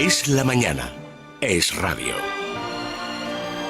Es la mañana. Es radio.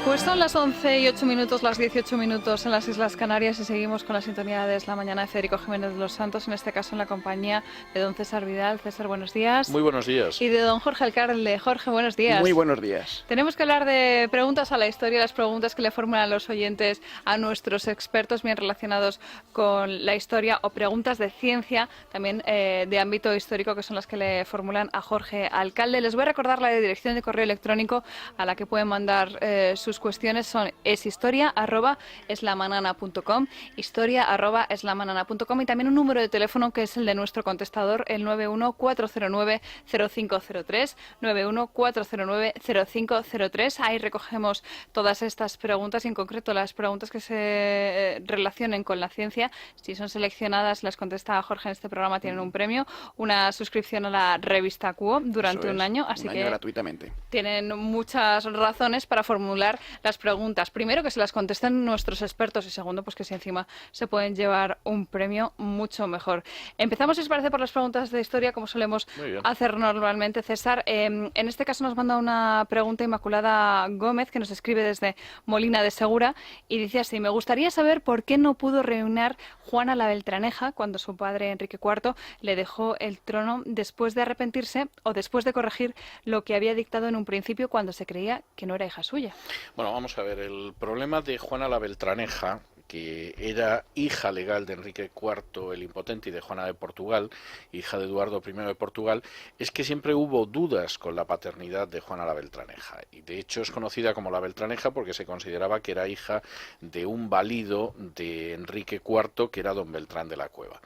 Pues son las 11 y 8 minutos, las 18 minutos en las Islas Canarias y seguimos con la sintonía de Es la Mañana de Federico Jiménez de los Santos, en este caso en la compañía de don César Vidal. César, buenos días. Muy buenos días. Y de don Jorge Alcalde. Jorge, buenos días. Muy buenos días. Tenemos que hablar de preguntas a la historia, las preguntas que le formulan los oyentes a nuestros expertos bien relacionados con la historia o preguntas de ciencia, también de ámbito histórico, que son las que le formulan a Jorge Alcalde. Les voy a recordar la dirección de correo electrónico a la que pueden mandar sus cuestiones. Son historia@eslamanana.com, historia@eslamanana.com, y también un número de teléfono que es el de nuestro contestador, el 914090503, 914090503. Ahí recogemos todas estas preguntas y en concreto las preguntas que se relacionen con la ciencia. Si son seleccionadas, las contesta Jorge en este programa, tienen un premio, una suscripción a la revista Quo durante un año, así que gratuitamente. Tienen muchas razones para formular las preguntas. Primero, que se las contesten nuestros expertos, y segundo, pues que si encima se pueden llevar un premio, mucho mejor. Empezamos, si os parece, por las preguntas de historia, como solemos hacer normalmente, César. En este caso nos manda una pregunta Inmaculada Gómez, que nos escribe desde Molina de Segura, y dice así: me gustaría saber por qué no pudo reinar Juana la Beltraneja cuando su padre Enrique IV le dejó el trono después de arrepentirse o después de corregir lo que había dictado en un principio cuando se creía que no era hija suya. Bueno, vamos a ver, el problema de Juana la Beltraneja, que era hija legal de Enrique IV el Impotente y de Juana de Portugal, hija de Eduardo I de Portugal, es que siempre hubo dudas con la paternidad de Juana la Beltraneja. Y de hecho es conocida como la Beltraneja porque se consideraba que era hija de un valido de Enrique IV, que era don Beltrán de la Cueva.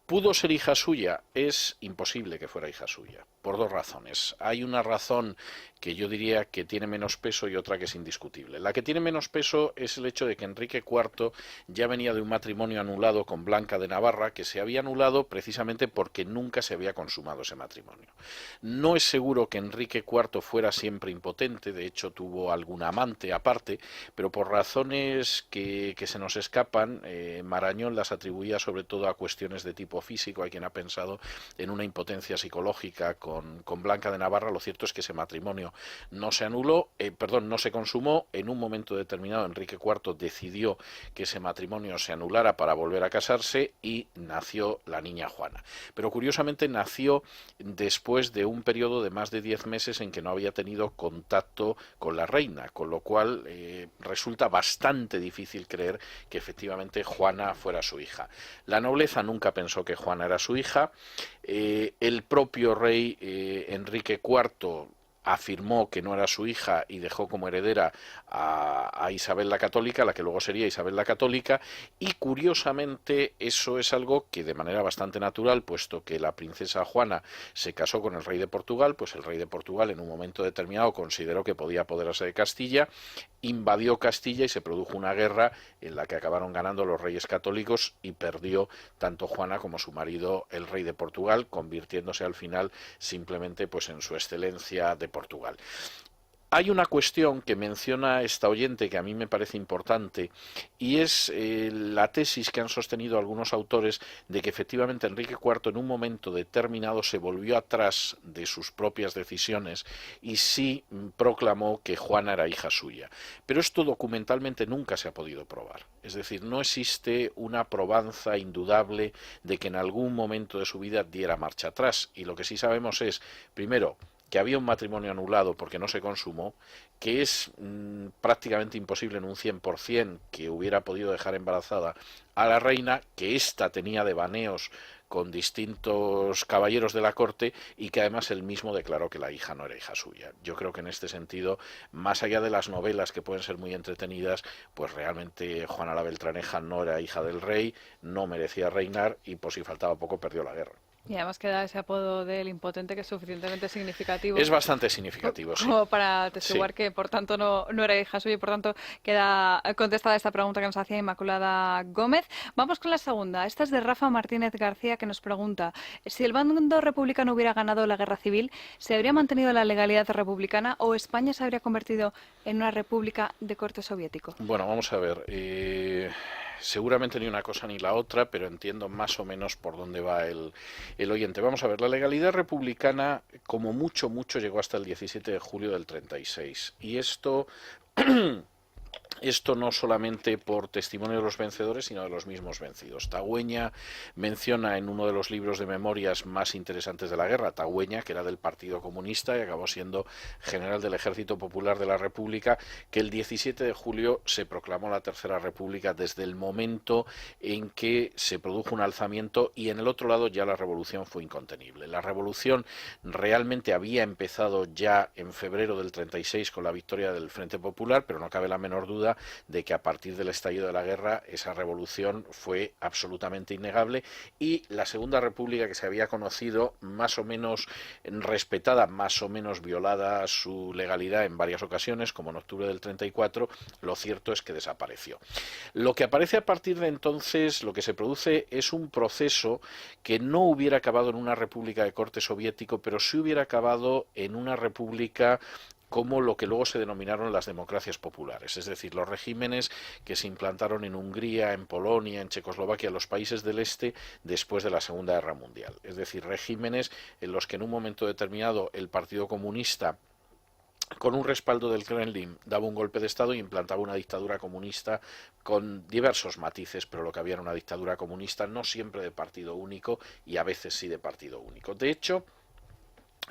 ¿Pudo ser hija suya? Es imposible que fuera hija suya, por dos razones. Hay una razón que yo diría que tiene menos peso y otra que es indiscutible. La que tiene menos peso es el hecho de que Enrique IV ya venía de un matrimonio anulado con Blanca de Navarra, que se había anulado precisamente porque nunca se había consumado ese matrimonio. No es seguro que Enrique IV fuera siempre impotente, de hecho tuvo algún amante aparte, pero por razones que se nos escapan, Marañón las atribuía sobre todo a cuestiones de tipo físico. Hay quien ha pensado en una impotencia psicológica con Blanca de Navarra. Lo cierto es que ese matrimonio no se no se consumó. En un momento determinado Enrique IV decidió que ese matrimonio se anulara para volver a casarse y nació la niña Juana. Pero curiosamente nació después de un periodo de más de 10 meses en que no había tenido contacto con la reina, con lo cual resulta bastante difícil creer que efectivamente Juana fuera su hija. La nobleza nunca pensó que Juana era su hija. El propio rey Enrique IV afirmó que no era su hija y dejó como heredera a Isabel la Católica, la que luego sería Isabel la Católica, y curiosamente eso es algo que de manera bastante natural, puesto que la princesa Juana se casó con el rey de Portugal, pues el rey de Portugal en un momento determinado consideró que podía apoderarse de Castilla, invadió Castilla y se produjo una guerra en la que acabaron ganando los reyes católicos y perdió tanto Juana como su marido, el rey de Portugal, convirtiéndose al final simplemente pues en su excelencia de Portugal. Hay una cuestión que menciona esta oyente que a mí me parece importante, y es la tesis que han sostenido algunos autores de que efectivamente Enrique IV en un momento determinado se volvió atrás de sus propias decisiones y sí proclamó que Juana era hija suya. Pero esto documentalmente nunca se ha podido probar. Es decir, no existe una probanza indudable de que en algún momento de su vida diera marcha atrás. Y lo que sí sabemos es, primero, que había un matrimonio anulado porque no se consumó, que es prácticamente imposible en un 100% que hubiera podido dejar embarazada a la reina, que ésta tenía devaneos con distintos caballeros de la corte y que además él mismo declaró que la hija no era hija suya. Yo creo que en este sentido, más allá de las novelas que pueden ser muy entretenidas, pues realmente Juana la Beltraneja no era hija del rey, no merecía reinar y por si faltaba poco perdió la guerra. Y además queda ese apodo del impotente que es suficientemente significativo. Es bastante significativo, sí. Como para atestiguar que, por tanto, no era hija suya y, por tanto, queda contestada esta pregunta que nos hacía Inmaculada Gómez. Vamos con la segunda. Esta es de Rafa Martínez García, que nos pregunta: si el bando republicano hubiera ganado la guerra civil, ¿se habría mantenido la legalidad republicana o España se habría convertido en una república de corte soviético? Bueno, vamos a ver. seguramente ni una cosa ni la otra, pero entiendo más o menos por dónde va el oyente. Vamos a ver, la legalidad republicana, como mucho, llegó hasta el 17 de julio del 36. Y esto Esto no solamente por testimonio de los vencedores, sino de los mismos vencidos. Tagüeña menciona en uno de los libros de memorias más interesantes de la guerra, Tagüeña, que era del Partido Comunista y acabó siendo general del Ejército Popular de la República, que el 17 de julio se proclamó la Tercera República desde el momento en que se produjo un alzamiento, y en el otro lado ya la revolución fue incontenible. La revolución realmente había empezado ya en febrero del 36 con la victoria del Frente Popular, pero no cabe la menor duda de que a partir del estallido de la guerra esa revolución fue absolutamente innegable, y la Segunda República, que se había conocido más o menos respetada, más o menos violada su legalidad en varias ocasiones, como en octubre del 34, lo cierto es que desapareció. Lo que aparece a partir de entonces, lo que se produce es un proceso que no hubiera acabado en una república de corte soviético, pero sí hubiera acabado en una república como lo que luego se denominaron las democracias populares, es decir, los regímenes que se implantaron en Hungría, en Polonia, en Checoslovaquia, los países del este después de la Segunda Guerra Mundial. Es decir, regímenes en los que en un momento determinado el Partido Comunista, con un respaldo del Kremlin, daba un golpe de Estado y implantaba una dictadura comunista con diversos matices, pero lo que había era una dictadura comunista, no siempre de partido único y a veces sí de partido único. De hecho,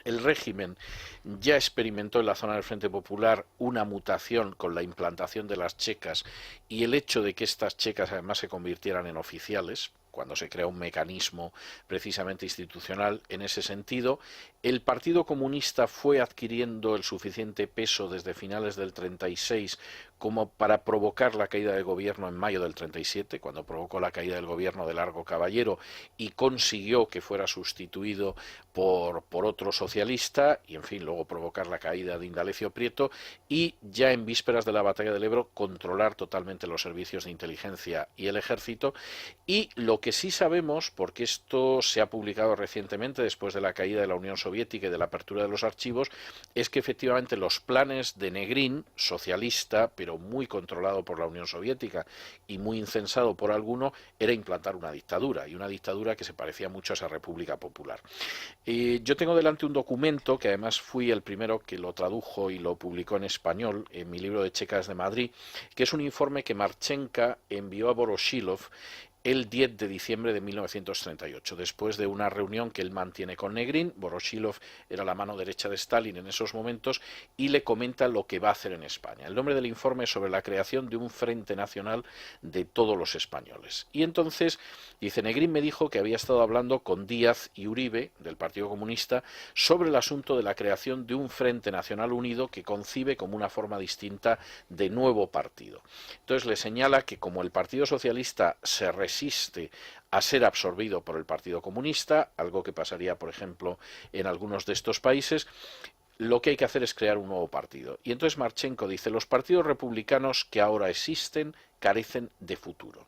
el régimen ya experimentó en la zona del Frente Popular una mutación con la implantación de las checas y el hecho de que estas checas además se convirtieran en oficiales, cuando se crea un mecanismo precisamente institucional en ese sentido. El Partido Comunista fue adquiriendo el suficiente peso desde finales del 36 como para provocar la caída del gobierno en mayo del 37, cuando provocó la caída del gobierno de Largo Caballero y consiguió que fuera sustituido por otro socialista, y en fin, luego provocar la caída de Indalecio Prieto, y ya en vísperas de la batalla del Ebro controlar totalmente los servicios de inteligencia y el ejército. Y lo que sí sabemos, porque esto se ha publicado recientemente después de la caída de la Unión Soviética y de la apertura de los archivos, es que efectivamente los planes de Negrín, socialista, pero muy controlado por la Unión Soviética y muy incensado por alguno, era implantar una dictadura, y una dictadura que se parecía mucho a esa República Popular. Yo tengo delante un documento, que además fui el primero que lo tradujo y lo publicó en español, en mi libro de Checas de Madrid, que es un informe que Marchenka envió a Voroshilov el 10 de diciembre de 1938, después de una reunión que él mantiene con Negrín. Voroshilov era la mano derecha de Stalin en esos momentos y le comenta lo que va a hacer en España. El nombre del informe es sobre la creación de un frente nacional de todos los españoles. Y entonces, dice, Negrín me dijo que había estado hablando con Díaz y Uribe, del Partido Comunista, sobre el asunto de la creación de un frente nacional unido que concibe como una forma distinta de nuevo partido. Entonces le señala que como el Partido Socialista se resiste a ser absorbido por el Partido Comunista, algo que pasaría, por ejemplo, en algunos de estos países, lo que hay que hacer es crear un nuevo partido. Y entonces Marchenko dice, los partidos republicanos que ahora existen carecen de futuro.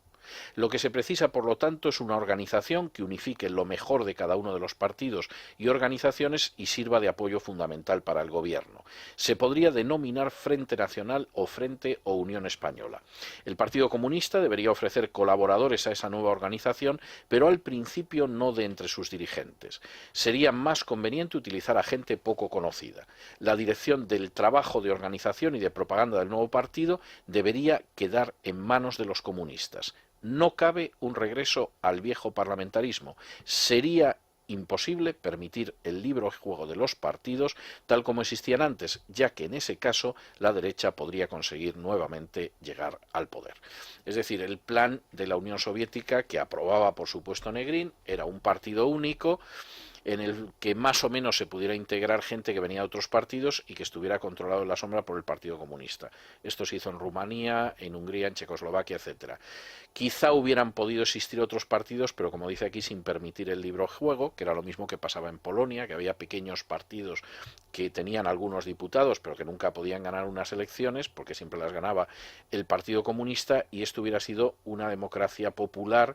Lo que se precisa, por lo tanto, es una organización que unifique lo mejor de cada uno de los partidos y organizaciones y sirva de apoyo fundamental para el gobierno. Se podría denominar Frente Nacional o Frente o Unión Española. El Partido Comunista debería ofrecer colaboradores a esa nueva organización, pero al principio no de entre sus dirigentes. Sería más conveniente utilizar a gente poco conocida. La dirección del trabajo de organización y de propaganda del nuevo partido debería quedar en manos de los comunistas. No cabe un regreso al viejo parlamentarismo. Sería imposible permitir el libre juego de los partidos tal como existían antes, ya que en ese caso la derecha podría conseguir nuevamente llegar al poder. Es decir, el plan de la Unión Soviética, que aprobaba por supuesto Negrín, era un partido único en el que más o menos se pudiera integrar gente que venía de otros partidos y que estuviera controlado en la sombra por el Partido Comunista. Esto se hizo en Rumanía, en Hungría, en Checoslovaquia, etcétera. Quizá hubieran podido existir otros partidos, pero como dice aquí, sin permitir el libre juego, que era lo mismo que pasaba en Polonia, que había pequeños partidos que tenían algunos diputados, pero que nunca podían ganar unas elecciones, porque siempre las ganaba el Partido Comunista, y esto hubiera sido una democracia popular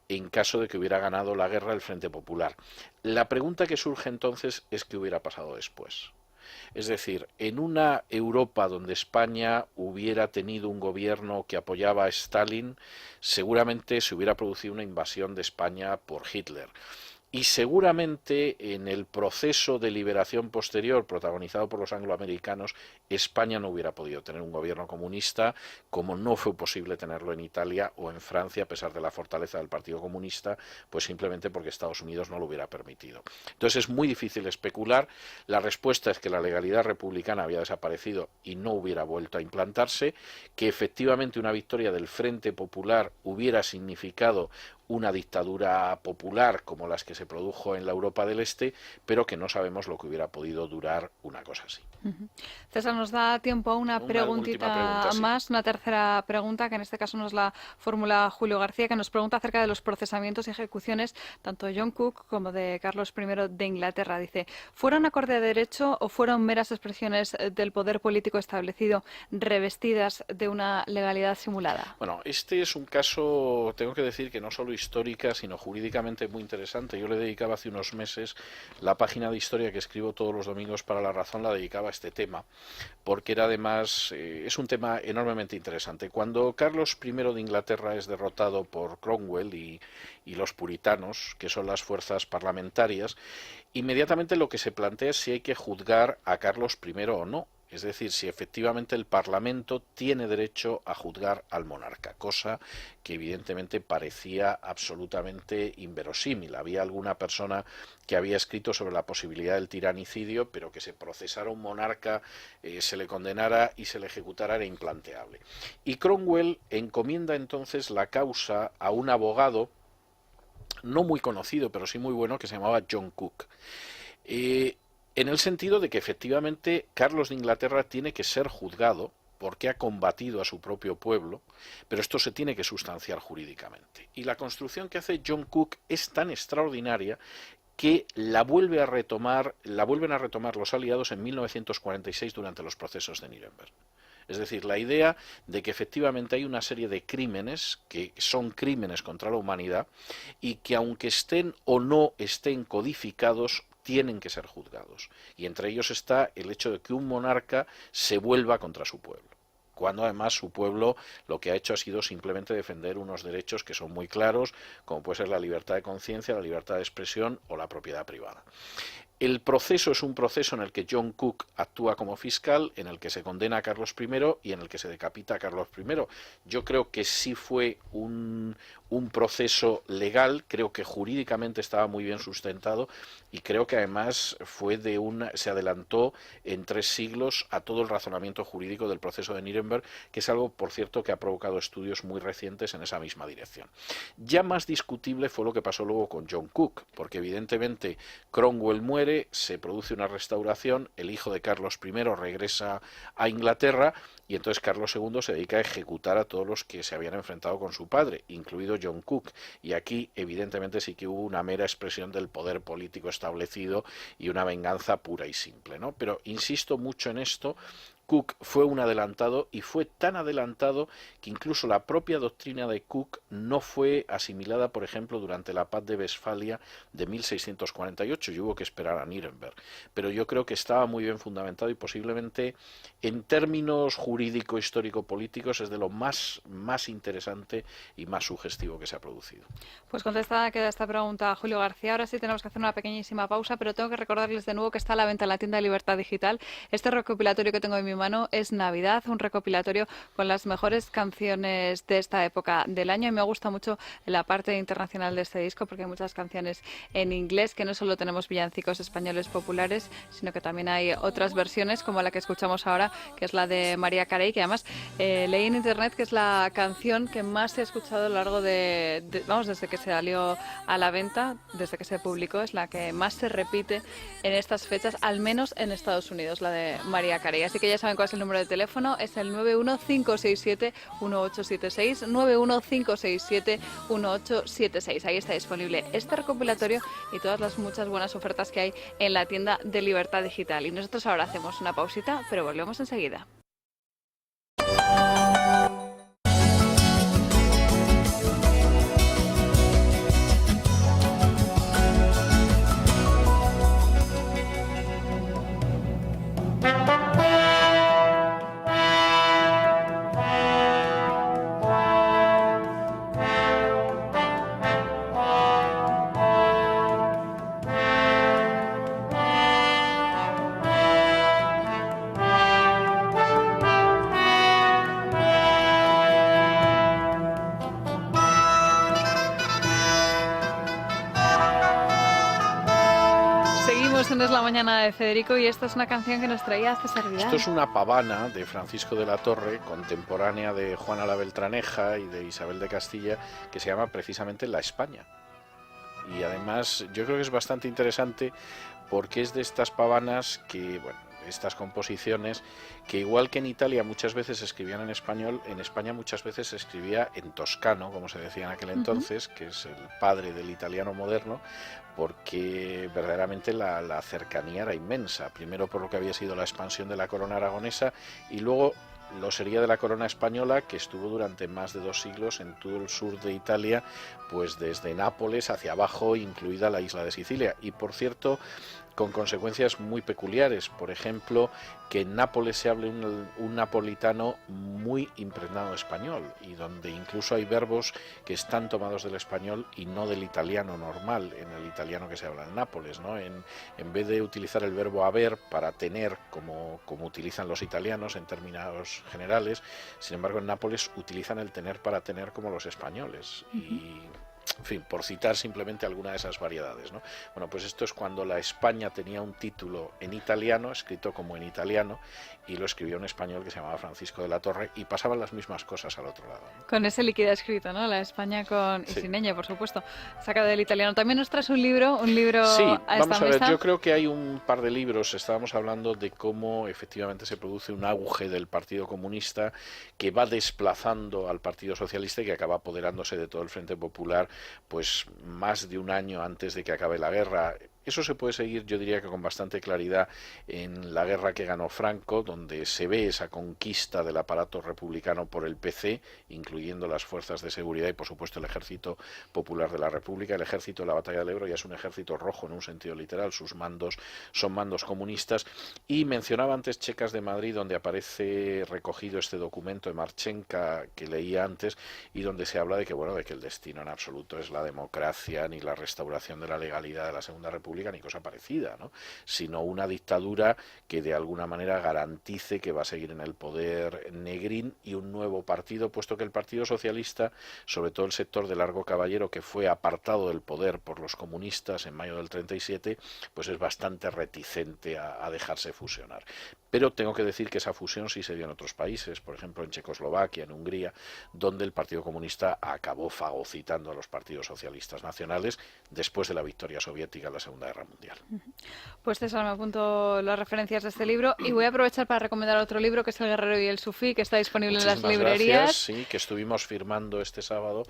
en caso de que hubiera ganado la guerra el Frente Popular. La pregunta que surge entonces es qué hubiera pasado después. Es decir, en una Europa donde España hubiera tenido un gobierno que apoyaba a Stalin, seguramente se hubiera producido una invasión de España por Hitler. Y seguramente en el proceso de liberación posterior protagonizado por los angloamericanos, España no hubiera podido tener un gobierno comunista, como no fue posible tenerlo en Italia o en Francia, a pesar de la fortaleza del Partido Comunista, pues simplemente porque Estados Unidos no lo hubiera permitido. Entonces es muy difícil especular. La respuesta es que la legalidad republicana había desaparecido y no hubiera vuelto a implantarse, que efectivamente una victoria del Frente Popular hubiera significado una dictadura popular como las que se produjo en la Europa del Este, pero que no sabemos lo que hubiera podido durar una cosa así. César, nos da tiempo a una preguntita pregunta, sí. más, una tercera pregunta, que en este caso nos la formula Julio García, que nos pregunta acerca de los procesamientos y ejecuciones tanto de John Cook como de Carlos I de Inglaterra. Dice, ¿fueron acorde a derecho o fueron meras expresiones del poder político establecido revestidas de una legalidad simulada? Bueno, este es un caso, tengo que decir que no solo histórica, sino jurídicamente muy interesante. Yo le dedicaba hace unos meses la página de historia que escribo todos los domingos para La Razón, la dedicaba a este tema, porque era además, es un tema enormemente interesante. Cuando Carlos I de Inglaterra es derrotado por Cromwell y los puritanos, que son las fuerzas parlamentarias, inmediatamente lo que se plantea es si hay que juzgar a Carlos I o no. Es decir, si efectivamente el Parlamento tiene derecho a juzgar al monarca, cosa que evidentemente parecía absolutamente inverosímil. Había alguna persona que había escrito sobre la posibilidad del tiranicidio, pero que se procesara un monarca, se le condenara y se le ejecutara era implanteable. Y Cromwell encomienda entonces la causa a un abogado no muy conocido, pero sí muy bueno, que se llamaba John Cook. En el sentido de que efectivamente Carlos de Inglaterra tiene que ser juzgado porque ha combatido a su propio pueblo, pero esto se tiene que sustanciar jurídicamente. Y la construcción que hace John Cook es tan extraordinaria que la vuelven a retomar los aliados en 1946 durante los procesos de Nuremberg. Es decir, la idea de que efectivamente hay una serie de crímenes que son crímenes contra la humanidad y que aunque estén o no estén codificados, tienen que ser juzgados. Y entre ellos está el hecho de que un monarca se vuelva contra su pueblo, cuando además su pueblo lo que ha hecho ha sido simplemente defender unos derechos que son muy claros, como puede ser la libertad de conciencia, la libertad de expresión o la propiedad privada. El proceso es un proceso en el que John Cook actúa como fiscal, en el que se condena a Carlos I y en el que se decapita a Carlos I. Yo creo que sí fue un proceso legal, creo que jurídicamente estaba muy bien sustentado y creo que además se adelantó en 3 siglos a todo el razonamiento jurídico del proceso de Nuremberg, que es algo, por cierto, que ha provocado estudios muy recientes en esa misma dirección. Ya más discutible fue lo que pasó luego con John Cook, porque evidentemente Cromwell muere, se produce una restauración, el hijo de Carlos I regresa a Inglaterra y entonces Carlos II se dedica a ejecutar a todos los que se habían enfrentado con su padre, incluido John Cook. Y aquí evidentemente sí que hubo una mera expresión del poder político establecido y una venganza pura y simple, ¿no? Pero insisto mucho en esto. Cook fue un adelantado y fue tan adelantado que incluso la propia doctrina de Cook no fue asimilada, por ejemplo, durante la paz de Westfalia de 1648 y hubo que esperar a Nuremberg. Pero yo creo que estaba muy bien fundamentado y posiblemente en términos jurídico-histórico-políticos es de lo más interesante y más sugestivo que se ha producido. Pues contestada queda esta pregunta a Julio García. Ahora sí tenemos que hacer una pequeñísima pausa, pero tengo que recordarles de nuevo que está a la venta en la tienda de Libertad Digital este recopilatorio que tengo en mi mano. Es Navidad, un recopilatorio con las mejores canciones de esta época del año, y me gusta mucho la parte internacional de este disco porque hay muchas canciones en inglés, que no solo tenemos villancicos españoles populares, sino que también hay otras versiones como la que escuchamos ahora, que es la de Mariah Carey, que además leí en internet que es la canción que más se ha escuchado a lo largo desde que se salió a la venta, desde que se publicó, es la que más se repite en estas fechas, al menos en Estados Unidos, la de Mariah Carey. Así que ya saben cuál es el número de teléfono, es el 915671876, 915671876. Ahí está disponible este recopilatorio y todas las muchas buenas ofertas que hay en la tienda de Libertad Digital. Y nosotros ahora hacemos una pausita, pero volvemos enseguida. Seguimos en Es la Mañana de Federico y esta es una canción que nos traía César Vidal. Esto es una pavana de Francisco de la Torre, contemporánea de Juana la Beltraneja y de Isabel de Castilla, que se llama precisamente La España. Y además yo creo que es bastante interesante porque es de estas pavanas que, bueno, estas composiciones que igual que en Italia muchas veces se escribían en español, en España muchas veces se escribía en toscano, como se decía en aquel entonces, que es el padre del italiano moderno, porque verdaderamente la cercanía era inmensa, primero por lo que había sido la expansión de la corona aragonesa y luego lo sería de la corona española, que estuvo durante más de 2 siglos en todo el sur de Italia, pues desde Nápoles hacia abajo, incluida la isla de Sicilia. Y por cierto, con consecuencias muy peculiares. Por ejemplo, que en Nápoles se hable un napolitano muy impregnado de español y donde incluso hay verbos que están tomados del español y no del italiano normal, en el italiano que se habla en Nápoles, ¿no? En vez de utilizar el verbo haber para tener, como utilizan los italianos en términos generales, sin embargo en Nápoles utilizan el tener para tener como los españoles. Y en fin, por citar simplemente alguna de esas variedades, ¿no? Bueno, pues esto es cuando la España tenía un título en italiano, escrito como en italiano, y lo escribió un español que se llamaba Francisco de la Torre, y pasaban las mismas cosas al otro lado, ¿no? Con ese líquido escrito, ¿no? La España con... Sí. Y sin ñ, por supuesto. Sacado del italiano. También nos traes un libro Sí, a vamos esta a ver, mesa. yo creo que hay un par de libros, estábamos hablando de cómo efectivamente se produce un auge del Partido Comunista que va desplazando al Partido Socialista y que acaba apoderándose de todo el Frente Popular, pues más de un año antes de que acabe la guerra. Eso se puede seguir, yo diría que con bastante claridad, en la guerra que ganó Franco, donde se ve esa conquista del aparato republicano por el PC, incluyendo las fuerzas de seguridad y, por supuesto, el Ejército Popular de la República. El ejército de la Batalla del Ebro ya es un ejército rojo en un sentido literal, sus mandos son mandos comunistas. Y mencionaba antes Checas de Madrid, donde aparece recogido este documento de Marchenka que leía antes y donde se habla de que, bueno, de que el destino en absoluto es la democracia ni la restauración de la legalidad de la Segunda República ni cosa parecida, ¿no? Sino una dictadura que de alguna manera garantice que va a seguir en el poder Negrín y un nuevo partido, puesto que el Partido Socialista, sobre todo el sector de Largo Caballero, que fue apartado del poder por los comunistas en mayo del 37, pues es bastante reticente a dejarse fusionar. Pero tengo que decir que esa fusión sí se dio en otros países, por ejemplo en Checoslovaquia, en Hungría, donde el Partido Comunista acabó fagocitando a los partidos socialistas nacionales después de la victoria soviética en la Segunda Guerra Mundial. Pues César, me apunto las referencias de este libro y voy a aprovechar para recomendar otro libro que es El Guerrero y el Sufí, que está disponible en las librerías. Gracias, sí, que estuvimos firmando este sábado.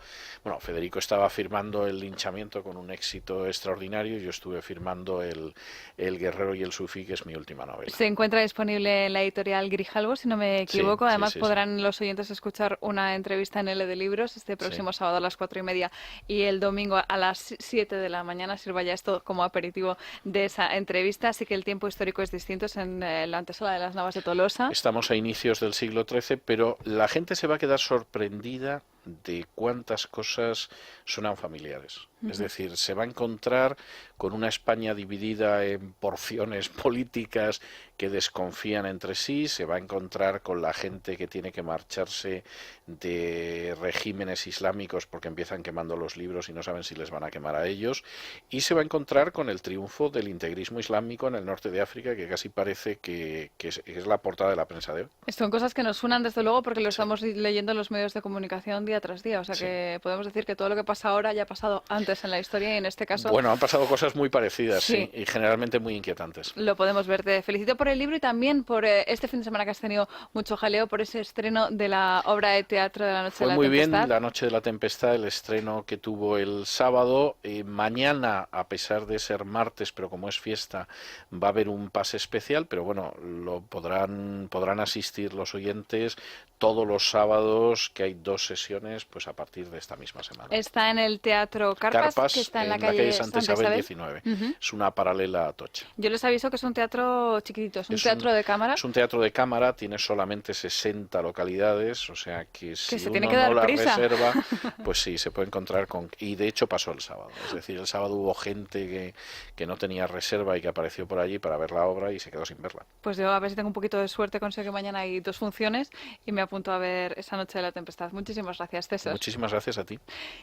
Bueno, Federico estaba firmando El linchamiento con un éxito extraordinario y yo estuve firmando el Guerrero y el Sufí, que es mi última novela. Se encuentra disponible en la editorial Grijalbo, si no me equivoco. Sí, Además, sí, podrán los oyentes escuchar una entrevista en L de Libros este próximo sábado a las 4:30 y el domingo a las 7 de la mañana. Sirva ya esto como aperitivo de esa entrevista. Así que el tiempo histórico es distinto, es en la antesala de las Navas de Tolosa. Estamos a inicios del siglo XIII, pero la gente se va a quedar sorprendida de cuántas cosas suenan familiares. Es decir, se va a encontrar con una España dividida en porciones políticas que desconfían entre sí, se va a encontrar con la gente que tiene que marcharse de regímenes islámicos porque empiezan quemando los libros y no saben si les van a quemar a ellos, y se va a encontrar con el triunfo del integrismo islámico en el norte de África, que casi parece que es la portada de la prensa de hoy. Son cosas que nos suenan desde luego porque lo estamos leyendo en los medios de comunicación día tras día, o sea que podemos decir que todo lo que pasa ahora ya ha pasado antes en la historia y en este caso... Bueno, han pasado cosas muy parecidas, sí, y generalmente muy inquietantes. Lo podemos ver. Te felicito por el libro y también por este fin de semana que has tenido mucho jaleo por ese estreno de la obra de teatro de La Noche de la Tempestad. Fue muy bien La Noche de la Tempestad, el estreno que tuvo el sábado. Mañana, a pesar de ser martes, pero como es fiesta, va a haber un pase especial, pero bueno, lo podrán asistir los oyentes todos los sábados, que hay 2 sesiones, pues a partir de esta misma semana. Está en el Teatro Carpas, que está en la calle Santa Isabel 19. Es una paralela a Atocha. Yo les aviso que es un teatro chiquitito, es un teatro de cámara. Es un teatro de cámara, tiene solamente 60 localidades, o sea que si se uno tiene que dar no la prisa. reserva, pues sí, se puede encontrar con... Y de hecho pasó el sábado, es decir, el sábado hubo gente que no tenía reserva y que apareció por allí para ver la obra y se quedó sin verla. Pues yo a ver si tengo un poquito de suerte, consigo que mañana hay 2 funciones y me apunto a ver esa noche de la tempestad. Muchísimas gracias, César. Muchísimas gracias a ti.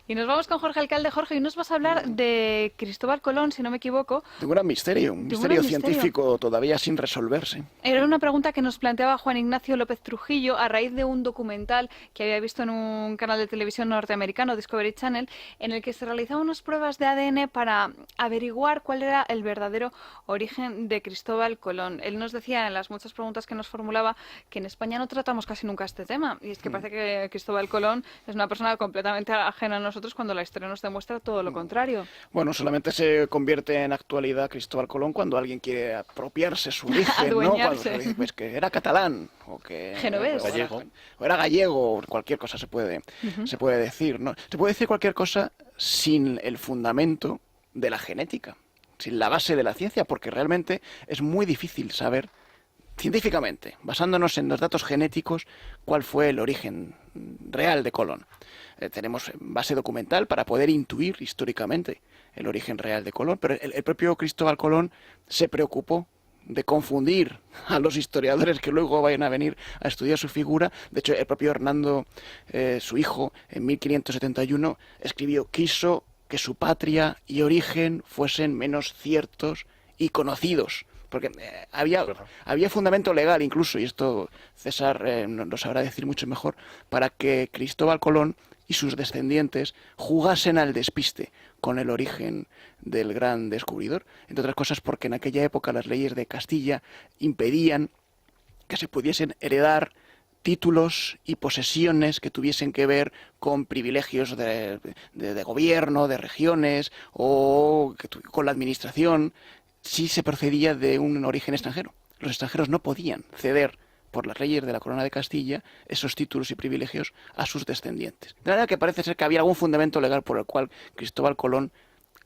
Y nos vamos con Jorge Alcalde. Jorge, y nos vas a hablar de Cristóbal Colón, si no me equivoco. De un gran misterio, un misterio científico todavía sin resolverse. Era una pregunta que nos planteaba Juan Ignacio López Trujillo a raíz de un documental que había visto en un canal de televisión norteamericano, Discovery Channel, en el que se realizaban unas pruebas de ADN para averiguar cuál era el verdadero origen de Cristóbal Colón. Él nos decía en las muchas preguntas que nos formulaba que en España no tratamos casi nunca este tema, y es que parece que Cristóbal Colón es una persona completamente ajena a nosotros cuando la historia nos demuestra todo lo contrario. Bueno, solamente se convierte en actualidad Cristóbal Colón cuando alguien quiere apropiarse su origen, ¿no? Cuando se dice, pues, que era catalán o que genovés, o era gallego, cualquier cosa se puede decir, ¿no? Se puede decir cualquier cosa sin el fundamento de la genética, sin la base de la ciencia, porque realmente es muy difícil saber científicamente, basándonos en los datos genéticos, cuál fue el origen real de Colón. Tenemos base documental para poder intuir históricamente el origen real de Colón, pero el propio Cristóbal Colón se preocupó de confundir a los historiadores que luego vayan a venir a estudiar su figura. De hecho, el propio Hernando, su hijo, en 1571, escribió: quiso que su patria y origen fuesen menos ciertos y conocidos. Porque había fundamento legal incluso, y esto César lo sabrá decir mucho mejor, para que Cristóbal Colón y sus descendientes jugasen al despiste con el origen del gran descubridor. Entre otras cosas porque en aquella época las leyes de Castilla impedían que se pudiesen heredar títulos y posesiones que tuviesen que ver con privilegios de gobierno, de regiones o con la administración, si se procedía de un origen extranjero. Los extranjeros no podían ceder por las leyes de la Corona de Castilla esos títulos y privilegios a sus descendientes. De manera que parece ser que había algún fundamento legal por el cual Cristóbal Colón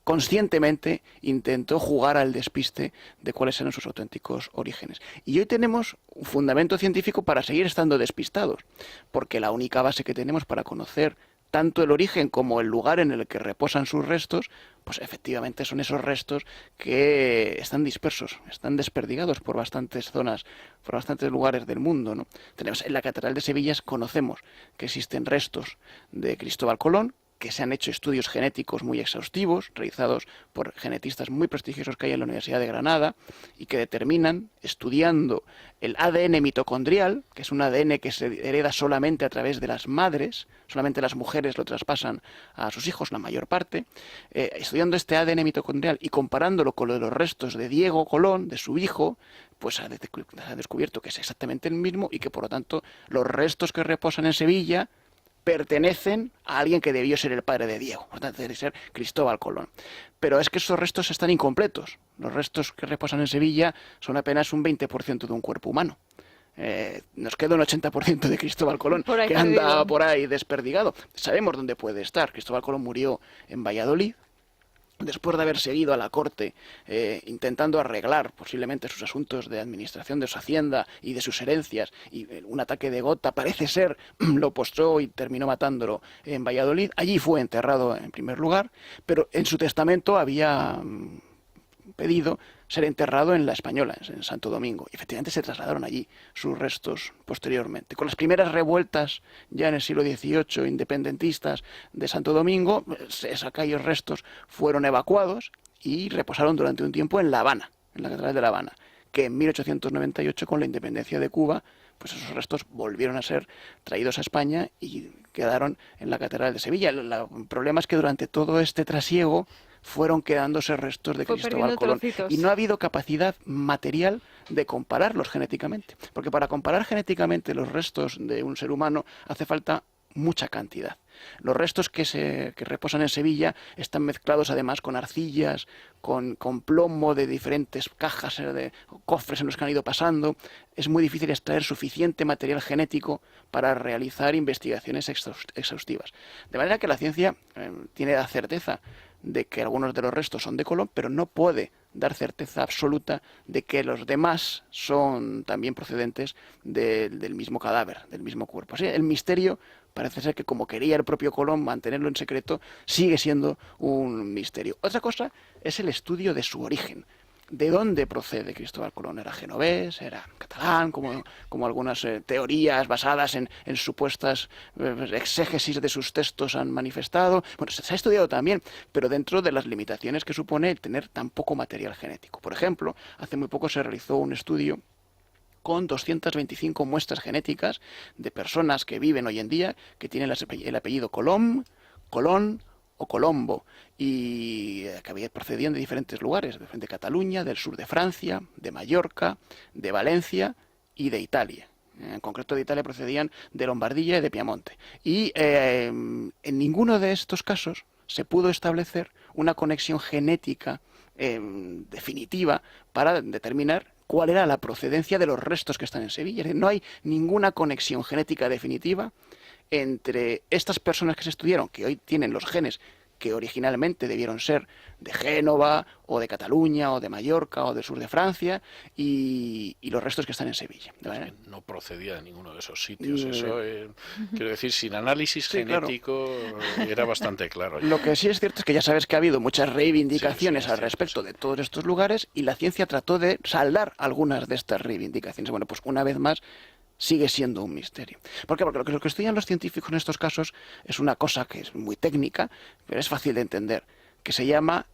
conscientemente intentó jugar al despiste de cuáles eran sus auténticos orígenes. Y hoy tenemos un fundamento científico para seguir estando despistados, porque la única base que tenemos para conocer tanto el origen como el lugar en el que reposan sus restos, pues efectivamente son esos restos que están dispersos, están desperdigados por bastantes zonas, por bastantes lugares del mundo, ¿no? Tenemos en la Catedral de Sevilla, conocemos que existen restos de Cristóbal Colón, que se han hecho estudios genéticos muy exhaustivos, realizados por genetistas muy prestigiosos que hay en la Universidad de Granada, y que determinan, estudiando el ADN mitocondrial, que es un ADN que se hereda solamente a través de las madres, solamente las mujeres lo traspasan a sus hijos, la mayor parte, estudiando este ADN mitocondrial y comparándolo con lo de los restos de Diego Colón, de su hijo, pues ha descubierto que es exactamente el mismo y que por lo tanto los restos que reposan en Sevilla pertenecen a alguien que debió ser el padre de Diego, por tanto debe ser Cristóbal Colón. Pero es que esos restos están incompletos. Los restos que reposan en Sevilla son apenas un 20% de un cuerpo humano. Nos queda un 80% de Cristóbal Colón, que anda por ahí desperdigado. Sabemos dónde puede estar. Cristóbal Colón murió en Valladolid, después de haber seguido a la corte intentando arreglar posiblemente sus asuntos de administración de su hacienda y de sus herencias, y un ataque de gota parece ser lo postró y terminó matándolo en Valladolid. Allí fue enterrado en primer lugar, pero en su testamento había pedido ser enterrado en la Española, en Santo Domingo. Y efectivamente se trasladaron allí sus restos posteriormente. Con las primeras revueltas ya en el siglo XVIII independentistas de Santo Domingo, aquellos restos fueron evacuados y reposaron durante un tiempo en La Habana, en la Catedral de La Habana, que en 1898, con la independencia de Cuba, pues esos restos volvieron a ser traídos a España y quedaron en la Catedral de Sevilla. El problema es que durante todo este trasiego fueron quedándose restos de Cristóbal Colón y no ha habido capacidad material de compararlos genéticamente, porque para comparar genéticamente los restos de un ser humano hace falta mucha cantidad. Los restos que reposan en Sevilla están mezclados además con arcillas, con plomo de diferentes cajas, de cofres en los que han ido pasando. Es muy difícil extraer suficiente material genético para realizar investigaciones exhaustivas. De manera que la ciencia tiene la certeza de que algunos de los restos son de Colón, pero no puede dar certeza absoluta de que los demás son también procedentes del mismo cadáver, del mismo cuerpo. Así, el misterio parece ser que, como quería el propio Colón mantenerlo en secreto, sigue siendo un misterio. Otra cosa es el estudio de su origen. ¿de dónde procede Cristóbal Colón? ¿Era genovés? ¿Era catalán? Como algunas teorías basadas en supuestas exégesis de sus textos han manifestado. Bueno, se ha estudiado también, pero dentro de las limitaciones que supone el tener tan poco material genético. Por ejemplo, hace muy poco se realizó un estudio con 225 muestras genéticas de personas que viven hoy en día, que tienen el apellido Colom, Colón o Colombo, y que procedían de diferentes lugares, de Cataluña, del sur de Francia, de Mallorca, de Valencia y de Italia. En concreto de Italia procedían de Lombardía y de Piamonte. Y en ninguno de estos casos se pudo establecer una conexión genética definitiva para determinar cuál era la procedencia de los restos que están en Sevilla. Es decir, no hay ninguna conexión genética definitiva entre estas personas que se estudiaron, que hoy tienen los genes que originalmente debieron ser de Génova, o de Cataluña, o de Mallorca, o del sur de Francia, y los restos que están en Sevilla. Que no procedía de ninguno de esos sitios. Eso, quiero decir, sin análisis genético, claro, era bastante claro. Lo que sí es cierto es que ya sabes que ha habido muchas reivindicaciones al respecto de todos estos lugares, y la ciencia trató de saldar algunas de estas reivindicaciones. Bueno, pues una vez más sigue siendo un misterio. ¿Por qué? Porque lo que estudian los científicos en estos casos es una cosa que es muy técnica, pero es fácil de entender, que se llama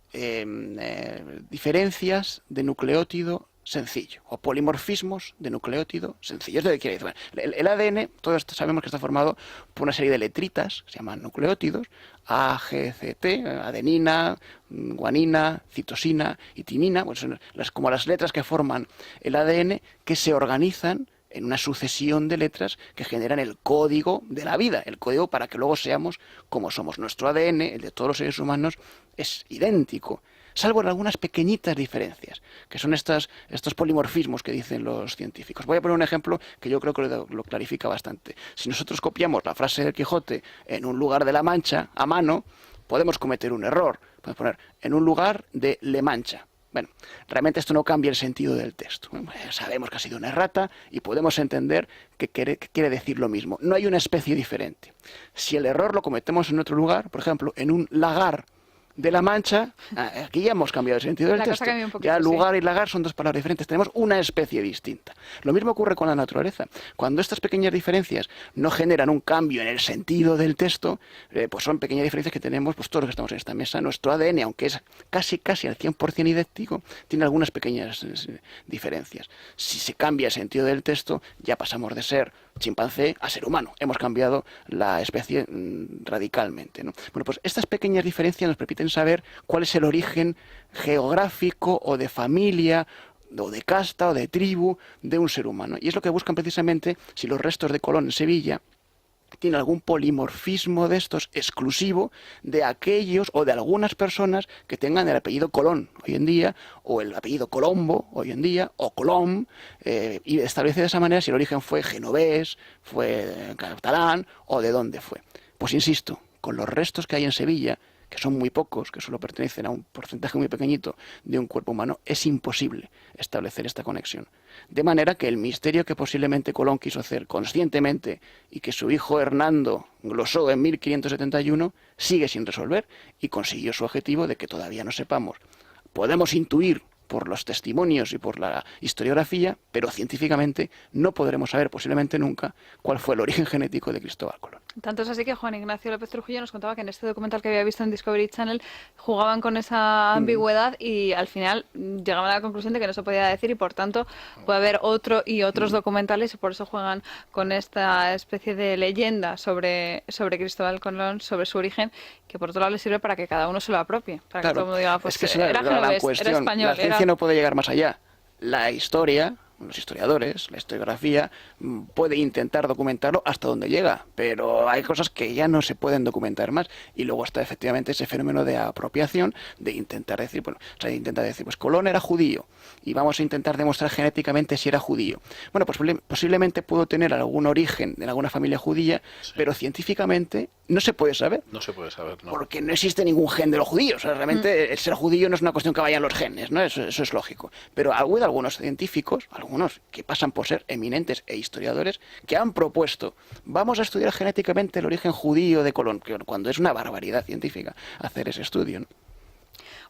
diferencias de nucleótido sencillo, o polimorfismos de nucleótido sencillo. ¿Esto qué quiere decir? Bueno, el ADN, todos sabemos que está formado por una serie de letritas, se llaman nucleótidos, A, G, C, T, adenina, guanina, citosina y timina, pues son como las letras que forman el ADN, que se organizan en una sucesión de letras que generan el código de la vida, el código para que luego seamos como somos. Nuestro ADN, el de todos los seres humanos, es idéntico, salvo en algunas pequeñitas diferencias, que son estos polimorfismos que dicen los científicos. Voy a poner un ejemplo que yo creo que lo clarifica bastante. Si nosotros copiamos la frase del Quijote en un lugar de La Mancha, a mano, podemos cometer un error. Podemos poner en un lugar de Le Mancha. Bueno, realmente esto no cambia el sentido del texto. Sabemos que ha sido una errata y podemos entender que quiere decir lo mismo. No hay una especie diferente. Si el error lo cometemos en otro lugar, por ejemplo, en un lagar de La Mancha, aquí ya hemos cambiado el sentido del texto. Ya lugar y lagar son dos palabras diferentes. Tenemos una especie distinta. Lo mismo ocurre con la naturaleza. Cuando estas pequeñas diferencias no generan un cambio en el sentido del texto, pues son pequeñas diferencias que tenemos pues todos los que estamos en esta mesa. Nuestro ADN, aunque es casi al 100% idéntico, tiene algunas pequeñas diferencias. Si se cambia el sentido del texto, ya pasamos de ser chimpancé a ser humano. Hemos cambiado la especie radicalmente, ¿no? Bueno, pues estas pequeñas diferencias nos permiten saber cuál es el origen geográfico o de familia o de casta o de tribu de un ser humano. Y es lo que buscan precisamente si los restos de Colón en Sevilla tiene algún polimorfismo de estos exclusivo de aquellos o de algunas personas que tengan el apellido Colón hoy en día, o el apellido Colombo hoy en día, o Colom, y establece de esa manera si el origen fue genovés, fue catalán o de dónde fue. Pues insisto, con los restos que hay en Sevilla, que son muy pocos, que solo pertenecen a un porcentaje muy pequeñito de un cuerpo humano, es imposible establecer esta conexión. De manera que el misterio que posiblemente Colón quiso hacer conscientemente y que su hijo Hernando glosó en 1571 sigue sin resolver y consiguió su objetivo de que todavía no sepamos. Podemos intuir por los testimonios y por la historiografía, pero científicamente no podremos saber posiblemente nunca cuál fue el origen genético de Cristóbal Colón. Tanto es así que Juan Ignacio López Trujillo nos contaba que en este documental que había visto en Discovery Channel jugaban con esa ambigüedad y al final llegaban a la conclusión de que no se podía decir y por tanto puede haber otro y otros documentales y por eso juegan con esta especie de leyenda sobre Cristóbal Colón, sobre su origen, que por otro lado le sirve para que cada uno se lo apropie, para que todo el mundo diga, pues es que era genovés, era español. La ciencia no puede llegar más allá. La historia, los historiadores, la historiografía, puede intentar documentarlo hasta donde llega, pero hay cosas que ya no se pueden documentar más. Y luego está efectivamente ese fenómeno de apropiación, de intentar decir, pues Colón era judío y vamos a intentar demostrar genéticamente si era judío. Bueno, pues posiblemente pudo tener algún origen en alguna familia judía, sí, pero científicamente no se puede saber. No se puede saber, no. Porque no existe ningún gen de los judíos. O sea, realmente el ser judío no es una cuestión que vayan los genes, ¿no? Eso es lógico. Pero algunos científicos, algunos que pasan por ser eminentes e historiadores, que han propuesto, vamos a estudiar genéticamente el origen judío de Colón, cuando es una barbaridad científica hacer ese estudio, ¿no?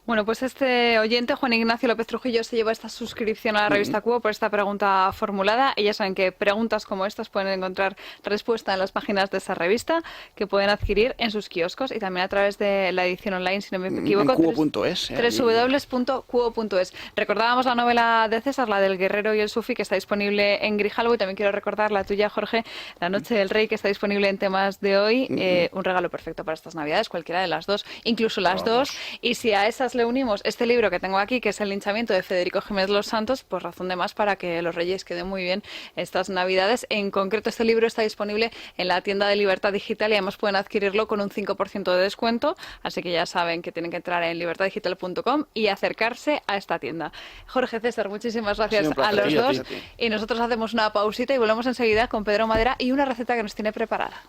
Bueno, pues este oyente, Juan Ignacio López Trujillo, se lleva esta suscripción a la revista Cubo por esta pregunta formulada. Y ya saben que preguntas como estas pueden encontrar respuesta en las páginas de esa revista, que pueden adquirir en sus kioscos y también a través de la edición online, si no me equivoco. En cubo.es. www.cubo.es. Recordábamos la novela de César, la del Guerrero y el Sufi, que está disponible en Grijalbo, y también quiero recordar la tuya, Jorge, La Noche del Rey, que está disponible en Temas de Hoy. Un regalo perfecto para estas Navidades, cualquiera de las dos, incluso las dos. Y si a esas le unimos este libro que tengo aquí, que es El linchamiento de Federico Jiménez Los Santos, pues razón de más para que los Reyes queden muy bien estas Navidades. En concreto, este libro está disponible en la tienda de Libertad Digital y además pueden adquirirlo con un 5% de descuento, así que ya saben que tienen que entrar en libertaddigital.com y acercarse a esta tienda. Jorge, César, muchísimas gracias a los dos, y nosotros hacemos una pausita y volvemos enseguida con Pedro Madera y una receta que nos tiene preparada.